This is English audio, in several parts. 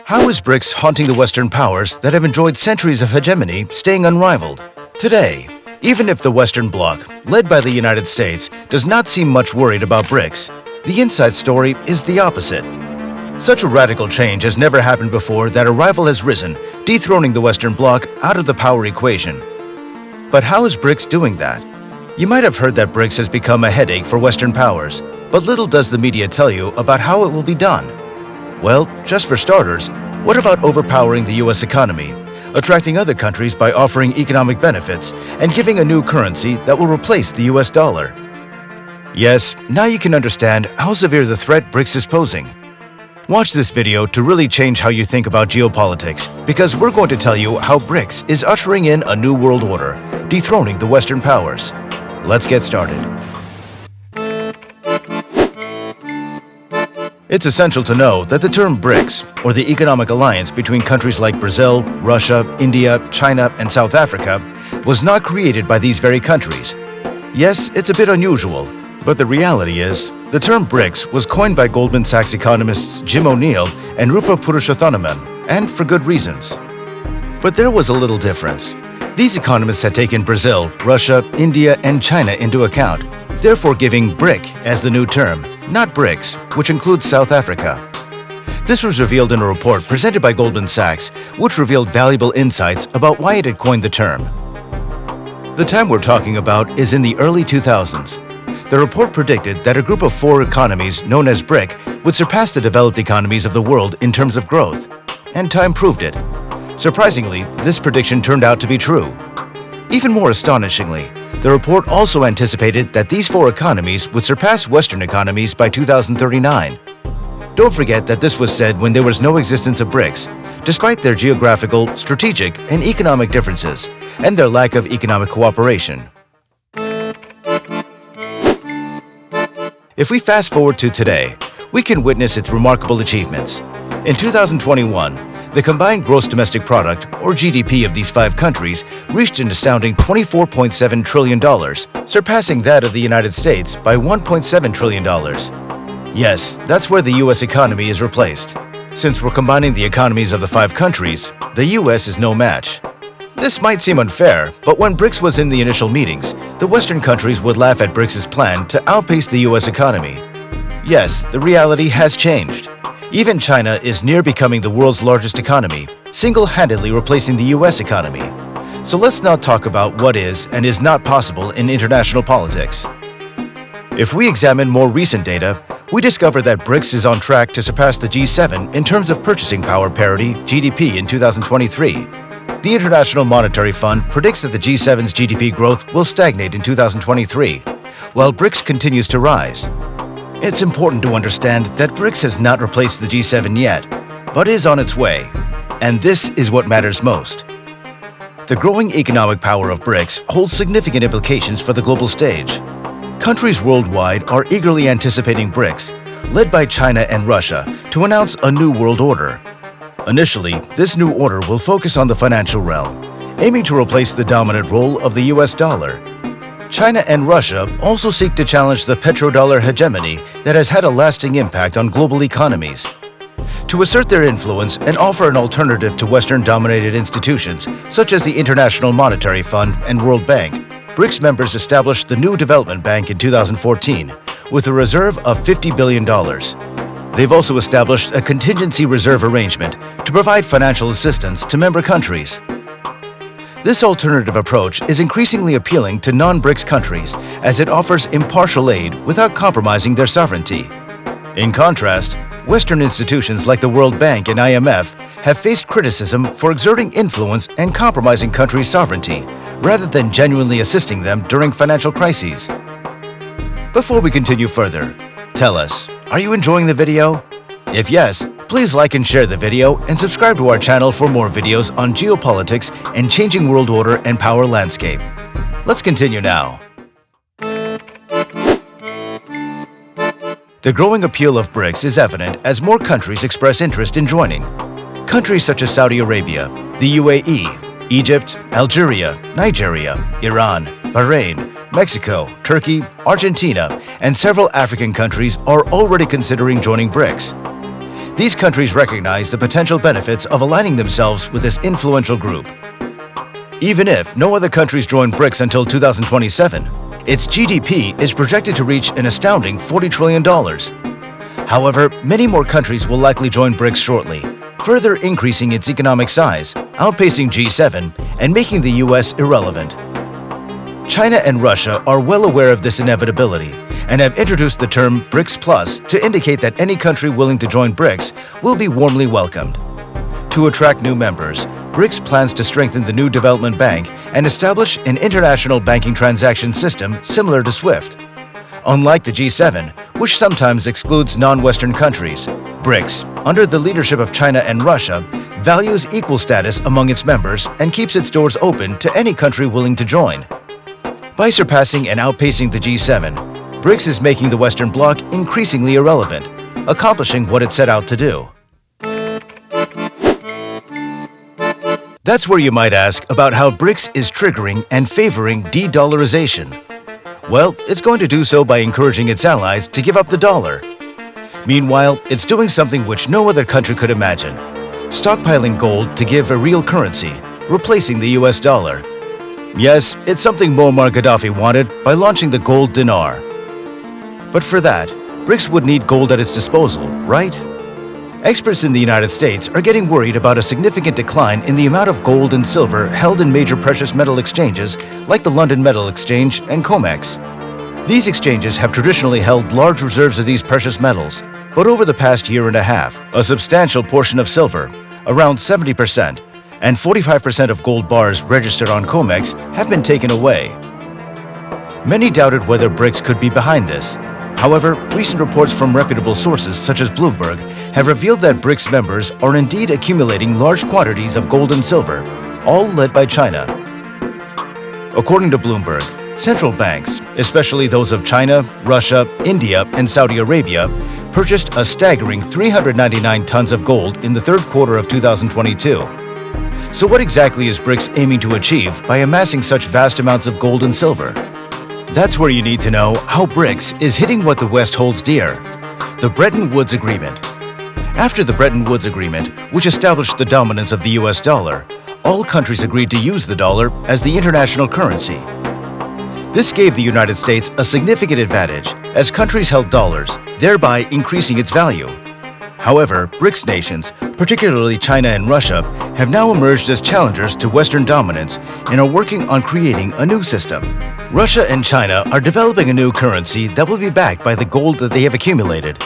How is BRICS haunting the Western powers that have enjoyed centuries of hegemony staying unrivaled? Today, even if the Western Bloc, led by the United States, does not seem much worried about BRICS, the inside story is the opposite. Such a radical change has never happened before that a rival has risen, dethroning the Western Bloc out of the power equation. But how is BRICS doing that? You might have heard that BRICS has become a headache for Western powers, but little does the media tell you about how it will be done. Well, just for starters, what about overpowering the US economy, attracting other countries by offering economic benefits, and giving a new currency that will replace the US dollar? Yes, now you can understand how severe the threat BRICS is posing. Watch this video to really change how you think about geopolitics, because we're going to tell you how BRICS is ushering in a new world order, dethroning the Western powers. Let's get started. It's essential to know that the term BRICS, or the economic alliance between countries like Brazil, Russia, India, China, and South Africa, was not created by these very countries. Yes, it's a bit unusual, but the reality is, the term BRICS was coined by Goldman Sachs economists Jim O'Neill and Rupa Purushothaman, and for good reasons. But there was a little difference. These economists had taken Brazil, Russia, India, and China into account, therefore giving BRIC as the new term, not BRICS, which includes South Africa. This was revealed in a report presented by Goldman Sachs, which revealed valuable insights about why it had coined the term. The time we're talking about is in the early 2000s. The report predicted that a group of 4 economies known as BRIC would surpass the developed economies of the world in terms of growth. And time proved it. Surprisingly, this prediction turned out to be true. Even more astonishingly, the report also anticipated that these 4 economies would surpass Western economies by 2039. Don't forget that this was said when there was no existence of BRICS, despite their geographical, strategic, and economic differences, and their lack of economic cooperation. If we fast forward to today, we can witness its remarkable achievements. In 2021, the combined gross domestic product, or GDP, of these 5 countries reached an astounding $24.7 trillion, surpassing that of the United States by $1.7 trillion. Yes, that's where the US economy is replaced. Since we're combining the economies of the 5 countries, the US is no match. This might seem unfair, but when BRICS was in the initial meetings, the Western countries would laugh at BRICS' plan to outpace the US economy. Yes, the reality has changed. Even China is near becoming the world's largest economy, single-handedly replacing the US economy. So let's now talk about what is and is not possible in international politics. If we examine more recent data, we discover that BRICS is on track to surpass the G7 in terms of purchasing power parity, GDP, in 2023. The International Monetary Fund predicts that the G7's GDP growth will stagnate in 2023, while BRICS continues to rise. It's important to understand that BRICS has not replaced the G7 yet, but is on its way. And this is what matters most. The growing economic power of BRICS holds significant implications for the global stage. Countries worldwide are eagerly anticipating BRICS, led by China and Russia, to announce a new world order. Initially, this new order will focus on the financial realm, aiming to replace the dominant role of the US dollar. China and Russia also seek to challenge the petrodollar hegemony that has had a lasting impact on global economies. To assert their influence and offer an alternative to Western-dominated institutions such as the International Monetary Fund and World Bank, BRICS members established the new Development Bank in 2014 with a reserve of $50 billion. They've also established a contingency reserve arrangement to provide financial assistance to member countries. This alternative approach is increasingly appealing to non-BRICS countries as it offers impartial aid without compromising their sovereignty. In contrast, Western institutions like the World Bank and IMF have faced criticism for exerting influence and compromising countries' sovereignty, rather than genuinely assisting them during financial crises. Before we continue further, tell us, are you enjoying the video? If yes, please like and share the video and subscribe to our channel for more videos on geopolitics and changing world order and power landscape. Let's continue now. The growing appeal of BRICS is evident as more countries express interest in joining. Countries such as Saudi Arabia, the UAE, Egypt, Algeria, Nigeria, Iran, Bahrain, Mexico, Turkey, Argentina, and several African countries are already considering joining BRICS. These countries recognize the potential benefits of aligning themselves with this influential group. Even if no other countries join BRICS until 2027, its GDP is projected to reach an astounding $40 trillion. However, many more countries will likely join BRICS shortly, further increasing its economic size, outpacing G7 and making the US irrelevant. China and Russia are well aware of this inevitability and have introduced the term BRICS Plus to indicate that any country willing to join BRICS will be warmly welcomed. To attract new members, BRICS plans to strengthen the new development bank and establish an international banking transaction system similar to SWIFT. Unlike the G7, which sometimes excludes non-Western countries, BRICS, under the leadership of China and Russia, values equal status among its members and keeps its doors open to any country willing to join. By surpassing and outpacing the G7, BRICS is making the Western Bloc increasingly irrelevant, accomplishing what it set out to do. That's where you might ask about how BRICS is triggering and favoring de-dollarization. Well, it's going to do so by encouraging its allies to give up the dollar. Meanwhile, it's doing something which no other country could imagine: stockpiling gold to give a real currency, replacing the US dollar. Yes, it's something Muammar Gaddafi wanted by launching the gold dinar. But for that, BRICS would need gold at its disposal, right? Experts in the United States are getting worried about a significant decline in the amount of gold and silver held in major precious metal exchanges like the London Metal Exchange and COMEX. These exchanges have traditionally held large reserves of these precious metals, but over the past year and a half, a substantial portion of silver, around 70%, and 45% of gold bars registered on COMEX have been taken away. Many doubted whether BRICS could be behind this. However, recent reports from reputable sources such as Bloomberg have revealed that BRICS members are indeed accumulating large quantities of gold and silver, all led by China. According to Bloomberg, central banks, especially those of China, Russia, India, and Saudi Arabia, purchased a staggering 399 tons of gold in the third quarter of 2022. So what exactly is BRICS aiming to achieve by amassing such vast amounts of gold and silver? That's where you need to know how BRICS is hitting what the West holds dear: the Bretton Woods Agreement. After the Bretton Woods Agreement, which established the dominance of the US dollar, all countries agreed to use the dollar as the international currency. This gave the United States a significant advantage, as countries held dollars, thereby increasing its value. However, BRICS nations, particularly China and Russia, have now emerged as challengers to Western dominance and are working on creating a new system. Russia and China are developing a new currency that will be backed by the gold that they have accumulated.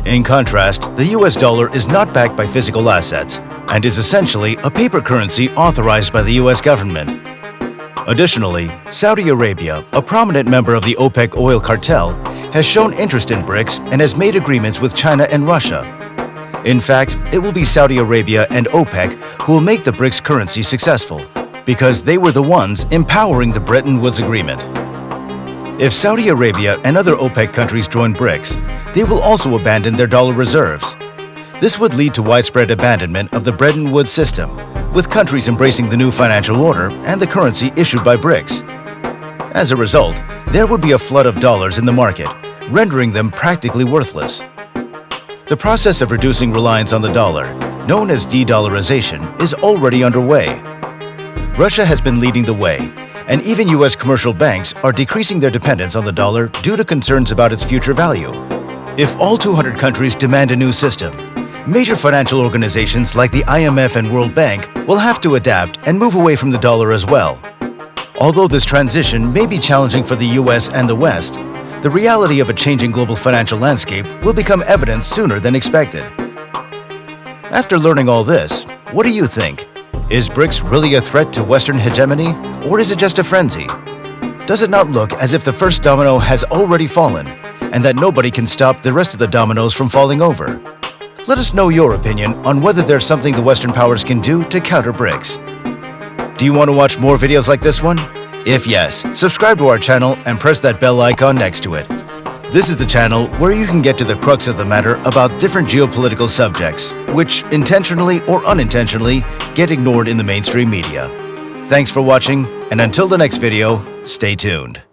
In contrast, the US dollar is not backed by physical assets and is essentially a paper currency authorized by the US government. Additionally, Saudi Arabia, a prominent member of the OPEC oil cartel, has shown interest in BRICS and has made agreements with China and Russia. In fact, it will be Saudi Arabia and OPEC who will make the BRICS currency successful, because they were the ones empowering the Bretton Woods Agreement. If Saudi Arabia and other OPEC countries join BRICS, they will also abandon their dollar reserves. This would lead to widespread abandonment of the Bretton Woods system, with countries embracing the new financial order and the currency issued by BRICS. As a result, there would be a flood of dollars in the market, rendering them practically worthless. The process of reducing reliance on the dollar, known as de-dollarization, is already underway. Russia has been leading the way, and even U.S. commercial banks are decreasing their dependence on the dollar due to concerns about its future value. If all 200 countries demand a new system, major financial organizations like the IMF and World Bank will have to adapt and move away from the dollar as well. Although this transition may be challenging for the U.S. and the West, the reality of a changing global financial landscape will become evident sooner than expected. After learning all this, what do you think? Is BRICS really a threat to Western hegemony, or is it just a frenzy? Does it not look as if the first domino has already fallen, and that nobody can stop the rest of the dominoes from falling over? Let us know your opinion on whether there's something the Western powers can do to counter BRICS. Do you want to watch more videos like this one? If yes, subscribe to our channel and press that bell icon next to it. This is the channel where you can get to the crux of the matter about different geopolitical subjects, which intentionally or unintentionally get ignored in the mainstream media. Thanks for watching, and until the next video, stay tuned.